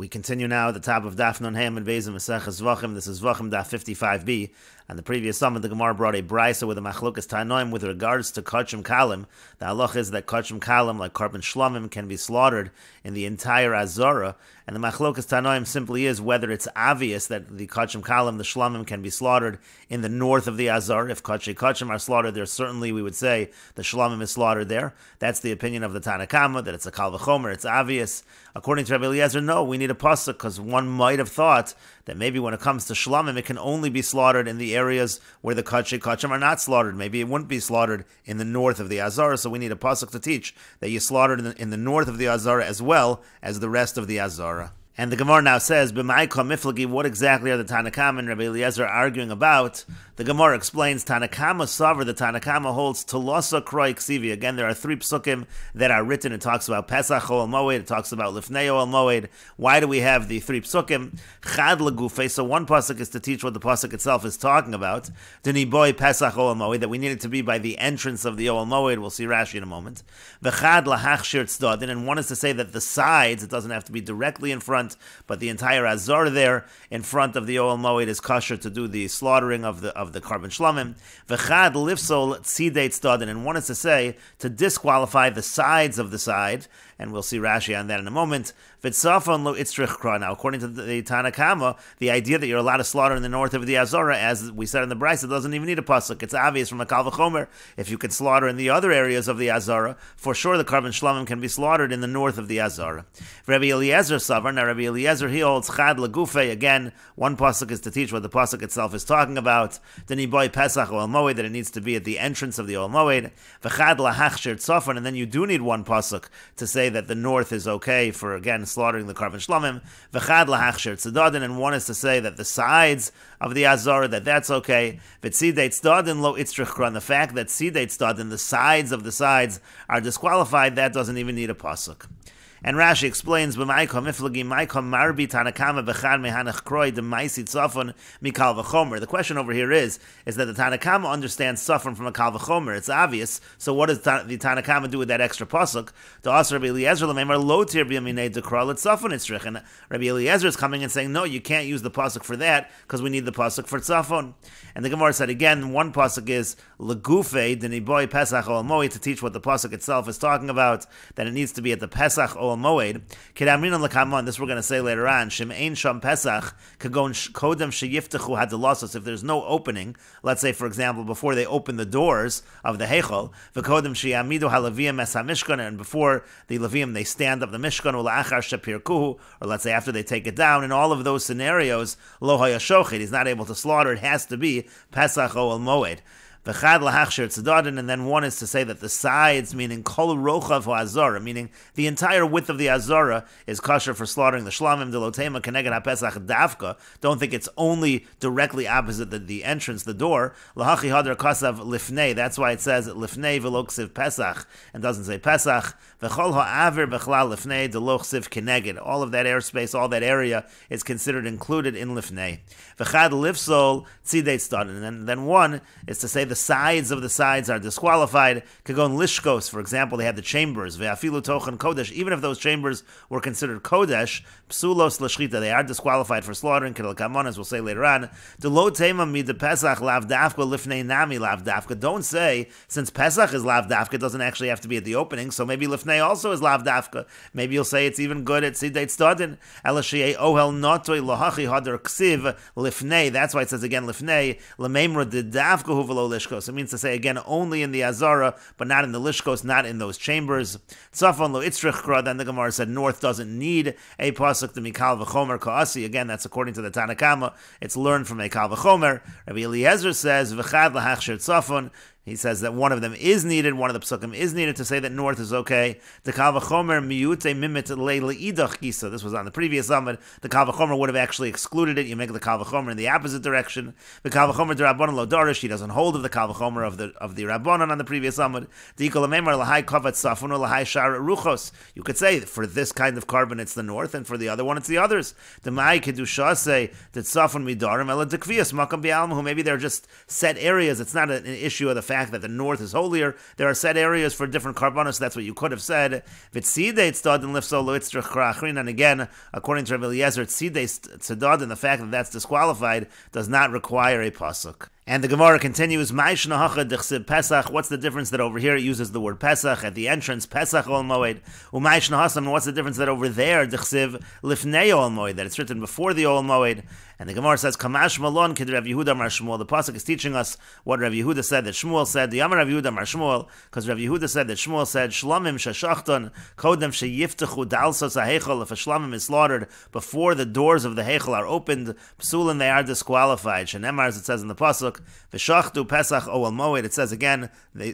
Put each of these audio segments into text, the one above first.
We continue now at the top of Daf Nun Ham and Beis Meseches Zevachim. This is Zevachim Daf 55b. On the previous summit, the Gemara brought a brisa with a machlokas tanoim with regards to kachim kalim. The halach is that kachim kalim, like korban shlamim, can be slaughtered in the entire azara. And the machlokas tanoim simply is whether it's obvious that the kachim kalim, the shlamim, can be slaughtered in the north of the azara. If kachim are slaughtered there, certainly we would say the shlamim is slaughtered there. That's the opinion of the Tanakama, that it's a kal v'chomer, it's obvious. According to Rabbi Eliezer, no, we need a pasuk, because one might have thought that maybe when it comes to shlamim, it can only be slaughtered in the areas where the kachim are not slaughtered. Maybe it wouldn't be slaughtered in the north of the azara, so we need a pasuk to teach that you slaughtered in the north of the azara as well as the rest of the azara. And the Gemara now says, "B'ma'ika miflagi," what exactly are the Tanakama and Rabbi Eliezer arguing about? The Gemara explains, Tanakama Savar, the Tanakama holds Tolosa Kroi Ksivi. Again, there are three psukim that are written. It talks about Pesach Ol Moed, it talks about Lifnei Ol Moed. Why do we have the three psukim? Chad Lagufe, so one pasuk is to teach what the pasuk itself is talking about. Deni Boy Pesach Ol Moed, that we need it to be by the entrance of the Ol Moed. We'll see Rashi in a moment. V'chad Lahachshir Tzadin, and one is to say that the sides, it doesn't have to be directly in front, but the entire azar there in front of the Ol Moed is kosher to do the slaughtering of the korban shlamim. V'chad lifsol tzidei tzadin, and one is to say to disqualify the sides of the side, and we'll see Rashi on that in a moment. V'tzafon lo itzrich kra. Now, according to the Tanakama, the idea that you're allowed to slaughter in the north of the azara, as we said in the brisa, doesn't even need a pasuk. It's obvious from a kal v'chomer. If you could slaughter in the other areas of the azara, for sure the korban shlamim can be slaughtered in the north of the azara. Rabbi Eliezer savar. Now, Rabbi Eliezer, he holds chad lagufe. Again, one pasuk is to teach what the pasuk itself is talking about. Deni boy pesach ol moed, that it needs to be at the entrance of the ol moed. V'chad lahachshir tzafon, and then you do need one pasuk to say that the north is okay for, again, slaughtering the korban shlamim. V'chad lahachshir tzadadin, and one is to say that the sides of the azara, that's okay. V'tzidei tzadadin lo itzrich kran, the fact that tzidei tzadadin, the sides of the sides, are disqualified, that doesn't even need a pasuk. And Rashi explains, "B'ma'ikam iflagi ma'ikam marbi Tanakama b'chad mehanach kroi d'maisi tzafon mikal v'chomer." The question over here is that the Tanakama understands tzafon from a kal v'chomer. It's obvious. So what does the Tanakama do with that extra pasuk? The Asar Rabbi Eliezer l'meimar lo tir b'yaminei d'kra l'tzafon itzrich. And Rabbi Eliezer is coming and saying, no, you can't use the pasuk for that because we need the pasuk for tzafon. And the Gemara said again, one pasuk is legufe d'niboy pesach ol moed, to teach what the pasuk itself is talking about, that it needs to be at the pesach ol moed. Kedamrinan l'kamon, this we're going to say later on. Shemein sham pesach kagon kodem sheyiftechu hadalasos. If there's no opening, let's say for example before they open the doors of the heichal, v'kodem sheyamidu halaviyim es hamishkan, and before the levim they stand up the mishkan, ula'achar shapirkuhu, or let's say after they take it down. In all of those scenarios, lo hayashochet, he's not able to slaughter. It has to be pesach ol moed. V'chad lahachshir tzadadin, and then one is to say that the sides, meaning kol rochav ha'azara, meaning the entire width of the azara, is kosher for slaughtering the shlamim delotema keneged ha'pesach davka. Don't think it's only directly opposite the entrance, the door. Lahachi hadar kasav lifnei. That's why it says lifnei v'lo ksiv pesach and doesn't say pesach. V'chol ha'aver b'chlal lifnei delo ksiv keneged. All of that airspace, all that area is considered included in lifnei. V'chad lifsol tzidei tzadin, and then one is to say the sides of the sides are disqualified. Kagon lishkos, for example, they had the chambers. Ve'afilu tochen kodesh. Even if those chambers were considered kodesh, psulos l'shchita, they are disqualified for slaughtering. Kedel kamon, as we'll say later on. Delo tema mid pesach lav dafka lifnei nami lav dafka. Don't say since pesach is lav dafka, it doesn't actually have to be at the opening. So maybe lifnei also is lav dafka. Maybe you'll say it's even good at sidei tzadin. Elashiyei ohel notoi lohachi hadar ksiv lifnei. That's why it says again lifnei lememra de dafka hu v'lo lishkos. It means to say again only in the azara, but not in the lishkos, not in those chambers. Tzafon lo itzrich kra. Then the Gemara said north doesn't need a pasuk to mikal v'chomer kaasi. Again, that's according to the Tanakama. It's learned from a kal v'chomer. Rabbi Eliezer says v'chad lahachshir tzafon. He says that one of them is needed, one of the psukim is needed to say that north is okay. The kal v'chomer miyute mimit le'idach gisa. This was on the previous summit. The kal v'chomer would have actually excluded it. You make the kal v'chomer in the opposite direction. The kal v'chomer de rabbanon lo darish. He doesn't hold of the kal v'chomer of the rabbanon on the previous summit. The ikol memar lahai kavat safun lahai shar ruchos. You could say for this kind of carbon it's the north, and for the other one it's the others. The mai kedusha say that safun midarim ela dekvias makam bi'almahu. Maybe they're just set areas. It's not an issue of the fact that the north is holier, there are set areas for different karbanos. That's what you could have said. And again, according to Rabbi Eliezer, tzidei tzedad, and the fact that that's disqualified does not require a pasuk. And the Gemara continues, what's the difference that over here it uses the word Pesach at the entrance, Pesach ol moed, and what's the difference that over there, lifnei ol moed, that it's written before the ol moed? And the Gemara says, Kamash Malon Kid Rav Yehuda Mar Shmuel. The pasuk is teaching us what Rav Yehuda said that Shmuel said. The Yamar Rav Yehuda Mar Shmuel, because Rav Yehuda said that Shmuel said, Shlomim shashachton kodem sheyiftechu dalsos hahechol. If a shlomim is slaughtered before the doors of the hechol are opened, psulin, they are disqualified. Shenemar, as it says in the pasuk, v'shachtu pesach oel moed. It says again, they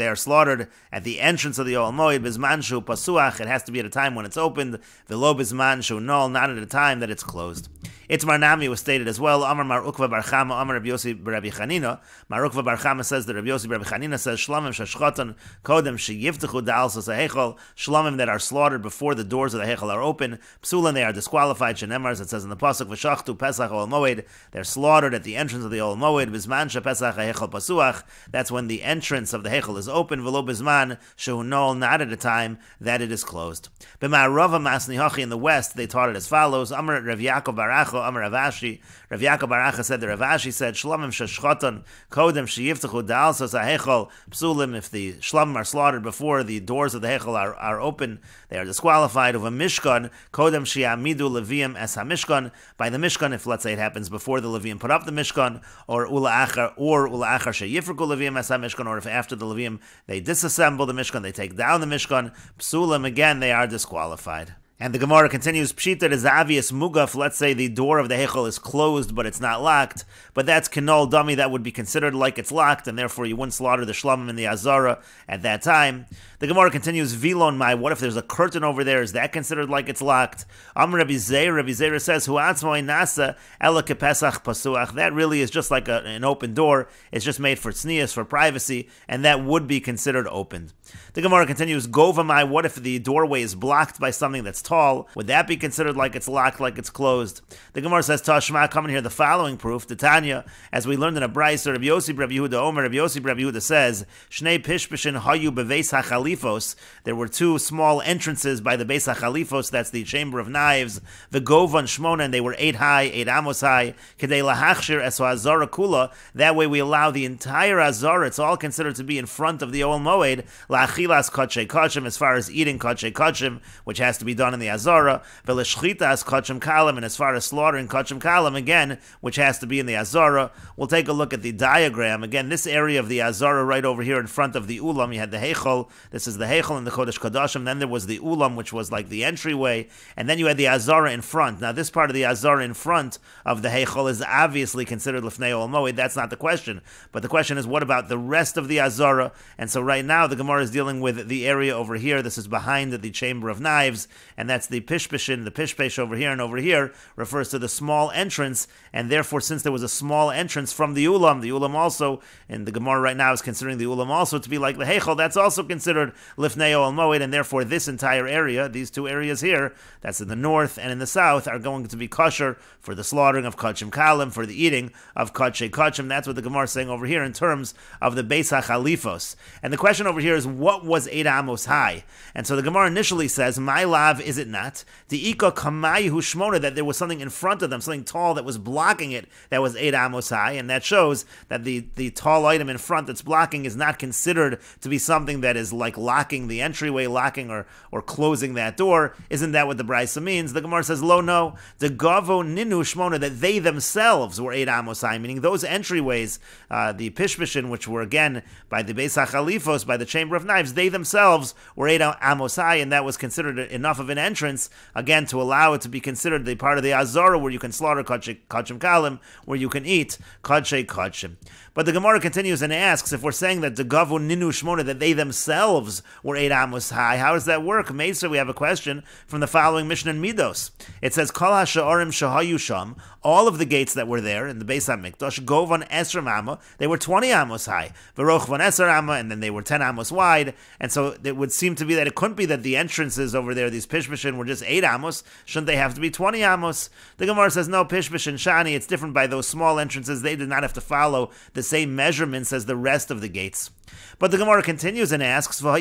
are slaughtered at the entrance of the oel moed. Bizman shu pasuach. It has to be at a time when it's opened. V'lo bizman shu nol, not at a time that it's closed. Itzmar Nami was stated as well. Amar Mar Ukva Bar Chama, Amar Rabbi Yossi Rabbi Chanina. Mar Ukva Bar Chama says that Rabbi Yossi Rabbi Chanina says Shlomim shashchotan kodem sheyivtechu da'alsos hahechol. Shlomim that are slaughtered before the doors of the hechol are open. Psulan, they are disqualified. Shenemar, as it says in the pasuk, v'shachtu pesach ol moed. They're slaughtered at the entrance of the ol moed. Bizman shepesach hahechol pasuach. That's when the entrance of the hechol is open. V'lo bizman shehu nol, not at a time that it is closed. B'ma'arava masnihachi, in the west, they taught it as follows. Amar Rav Yaakov Barach Amar Ravashi. Rav Yaakov Baracha said that Ravashi said, Shlomim shashchoton kodem sheyiftechu da'alsos hahechol psulim. If the shlomim are slaughtered before the doors of the hechol are open, they are disqualified. Of a mishkan kodem sheyamidu leviim es hamishkan. By the mishkan, if let's say it happens before the leviim put up the mishkan, or ula'achar sheyifreku leviim es hamishkan, or if after the leviim they disassemble the mishkan, they take down the mishkan, psulim, again they are disqualified. And the Gemara continues, Pshita is obvious mugaf. Let's say the door of the hechel is closed, but it's not locked. But that's kinol dummy, that would be considered like it's locked, and therefore you wouldn't slaughter the shlamim in the azara at that time. The Gemara continues, Vilon mai, what if there's a curtain over there? Is that considered like it's locked? Amr Rabbi Zeir says, Huatzmoi nasa ela kepesach pasuach. That really is just like an open door. It's just made for tznius, for privacy, and that would be considered opened. The Gemara continues, Govamai, what if the doorway is blocked by something that's tall? Would that be considered like it's locked, like it's closed? The Gemara says, Tashma, come in here, the following proof, Titania, as we learned in a Brayso, Rabbi Yossi Rabbi Yehuda Omer, Rabbi Yossi Rabbi Yehuda says, Shnei pishpishin hayu beveis hachalifos. There were two small entrances by the beis hachalifos, that's the chamber of knives, the Govan Shmona, and they were 8 high, 8 amos high, Kedei lahachshir eso azara kula. That way we allow the entire azara, it's all considered to be in front of the Oel Moed, la'achilas kachei kachim, as far as eating kachei kachim, which has to be done in the azara, veleshchitas kachim kalim, and as far as slaughtering kachim kalim, again, which has to be in the azara. We'll take a look at the diagram. Again, this area of the azara right over here in front of the ulam, you had the heichol, this is the heichol in the Kodesh Kodashim, then there was the ulam, which was like the entryway, and then you had the azara in front. Now this part of the azara in front of the heichol is obviously considered lifnei ol moed, that's not the question, but the question is, what about the rest of the azara? And so right now the Gemara is dealing with the area over here. This is behind the chamber of knives, and that's the pishpishin, the pishpesh over here, and over here refers to the small entrance, and therefore since there was a small entrance from the ulam also, and the Gemara right now is considering the ulam also to be like the heichol, that's also considered lifnei ol moed, and therefore this entire area, these two areas here, that's in the north and in the south, are going to be kosher for the slaughtering of kachim kalim, for the eating of kachei kachim. That's what the Gemara is saying over here in terms of the beis hachalifos. And the question over here is, what was 8 amos high? And so the Gemara initially says, my lav, is it not? The ika kamayu shmona, that there was something in front of them, something tall that was blocking it, that was 8 amos high, and that shows that the tall item in front that's blocking is not considered to be something that is like locking the entryway, locking or closing that door. Isn't that what the Brisa means? The Gemara says, lo, no. The gavo ninu shmona, that they themselves were 8 amos high, meaning those entryways, the pishpishin, which were again by the beis hachalifos, by the chamber of knives, they themselves were 8 amos high, and that was considered enough of an entrance, again, to allow it to be considered the part of the azara where you can slaughter kachim kalim, where you can eat kachei kachim. But the Gemara continues and asks, if we're saying that the gavu ninu shmona, that they themselves were 8 amos high, how does that work? Meisa, we have a question from the following Mishnah in Midos. It says, Kol ha'sha'arim shahayu sham, all of the gates that were there in the Beis HaMikdash, govan esrim amma, they were 20 amos high, v'rochvan esar amma, and then they were 10 amos wide, outside, and so it would seem to be that it couldn't be that the entrances over there, these pishbishin, were just 8 amos. Shouldn't they have to be 20 amos? The Gemara says, no, pishbishin shani, it's different by those small entrances. They did not have to follow the same measurements as the rest of the gates. But the Gemara continues and asks, but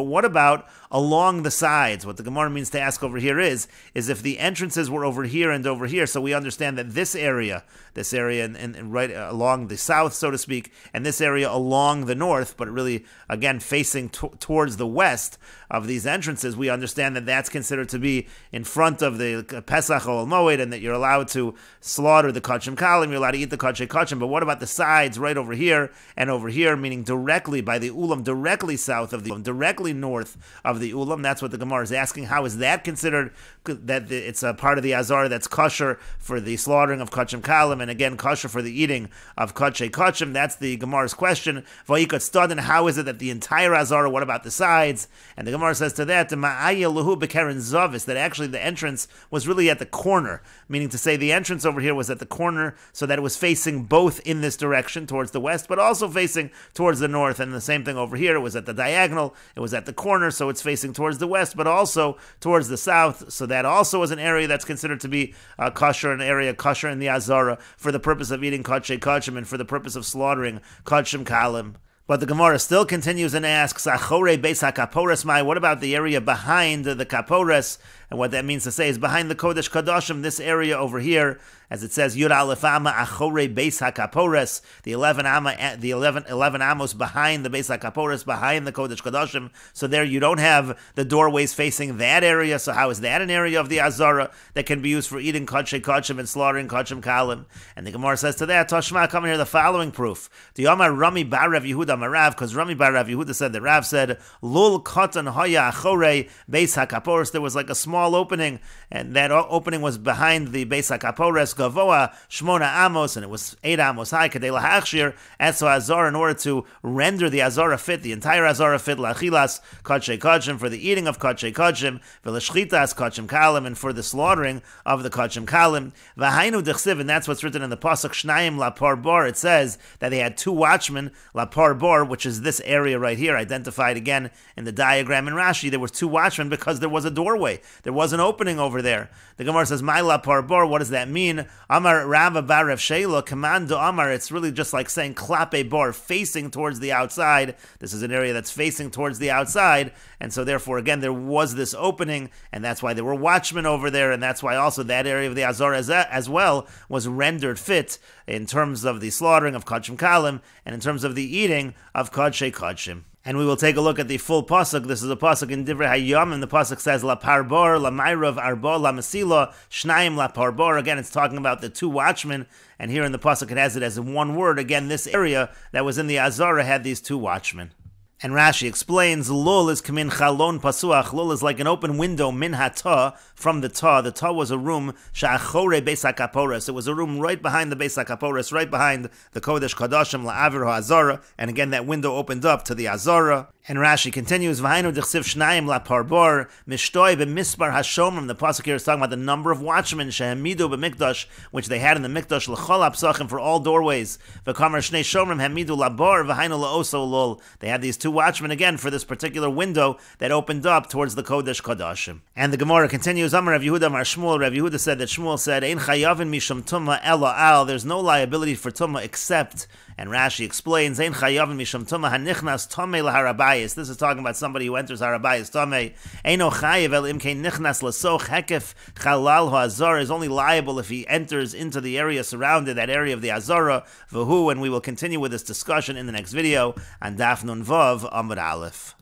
what about along the sides? What the Gemara means to ask over here is if the entrances were over here and over here, so we understand that this area and right along the south, so to speak, and this area along the north, but really, again, facing towards the west of these entrances, we understand that that's considered to be in front of the Pesach Ol Moed, and that you're allowed to slaughter the Kachim Kalim, you're allowed to eat the Kachim Kachim. But what about the sides right over here and over here, meaning directly by the Ulam, directly south of the Ulam, directly north of the Ulam? That's what the Gemara is asking. How is that considered? That it's a part of the Azara that's kosher for the slaughtering of Kachim Kalim, and again, kosher for the eating of Kachim Kachim? That's the Gemara's question. And how is it that the entire Azara, what about the sides? And the Gemara says to that, that actually the entrance was really at the corner, meaning to say the entrance over here was at the corner, so that it was facing both in this direction towards the west, but also facing towards the north. And the same thing over here, it was at the diagonal, it was at the corner, so it's facing towards the west, but also towards the south. So that also is an area that's considered to be kosher, an area kosher in the Azara for the purpose of eating kachim kachim and for the purpose of slaughtering kachim kalim. But the Gemara still continues and asks, Achore Beis HaKaporos Mai, what about the area behind the Kapores? And what that means to say is behind the Kodesh Kadoshim, this area over here, as it says, Yud Aleph Amma Achore Beis HaKaporos, the 11 amos behind the Beis HaKaporos, behind the Kodesh Kadoshim. So there you don't have the doorways facing that area. So how is that an area of the Azara that can be used for eating Kachim Kachim and slaughtering Kachim Kalim? And the Gemara says to that, Toshma, come here, the following proof. The Yomar Rami Bar Rav Yehuda Marav, because Rami Bar Rav Yehuda said that Rav said, Lul Katan Hoya Achore Beis HaKaporos, there was like a small opening, and that opening was behind the Beis HaKaporos, Gavoa Shmona Amos, and it was 8 amos high, Kadei Lahachshir, Etzo Azar, in order to render the Azara fit, the entire Azara fit, Lachilas Kachim Kachim, for the eating of Kachim Kachim, Velashchitas Kachim Kalim, and for the slaughtering of the Kachim Kalim. Vahainu Dechsiv, and that's what's written in the Pasuk Shnayim Lapar Bar. It says that they had 2 watchmen, Lapar Bar, which is this area right here, identified again in the diagram in Rashi. There was 2 watchmen because there was a doorway. There was an opening over there. The Gemara says, "My lapar bar." What does that mean? Amar Rava bar Rav Sheila, commando Amar. It's really just like saying klape bar, facing towards the outside. This is an area that's facing towards the outside, and so therefore, again, there was this opening, and that's why there were watchmen over there, and that's why also that area of the Azar as well was rendered fit in terms of the slaughtering of Kachim Kalim and in terms of the eating of Kachim Kachim. And we will take a look at the full pasuk. This is a pasuk in Divrei Hayom, and the pasuk says La Parbor, La Mayrav Arbo, La Masila, Shnayim La Parbor. Again, it's talking about the 2 watchmen, and here in the pasuk it has it as one word. Again, this area that was in the Azara had these 2 watchmen. And Rashi explains, Lul is kamin chalon pasuach. Lul is like an open window, min hata, from the ta. The ta was a room, sha'achore beis hakaporos. It was a room right behind the beis hakaporos, right behind the Kodesh Kadashim, la'avir ha'azara. And again, that window opened up to the Azara. And Rashi continues, V'hainu d'chsiv shnayim la'parbor, mishtoi b'mispar hashomrim. The pasuk here is talking about the number of watchmen, shehamidu b'mikdash, which they had in the mikdash, l'chol ha'psachim, for all doorways. V'kamar shnei shomrim hamidu labar, v'hainu la'oso lul. They had these 2 watchmen again for this particular window that opened up towards the Kodesh Kadashim. And the Gemara continues, Amar Rav Yehuda Mar Shmuel. Rav Yehuda said that Shmuel said, Ein chayavin mishum tumma ela al. There's no liability for tumma except, and Rashi explains, Ein chayavin mishum tumma hanichnas tomei laharabayis. This is talking about somebody who enters harabayis tomei. Eino chayav el imkein nichnas lasoch hekef chalal ha'azara, is only liable if he enters into the area surrounded, that area of the Azara, v'hu, and we will continue with this discussion in the next video on Daf Nun Vav Amud Aleph.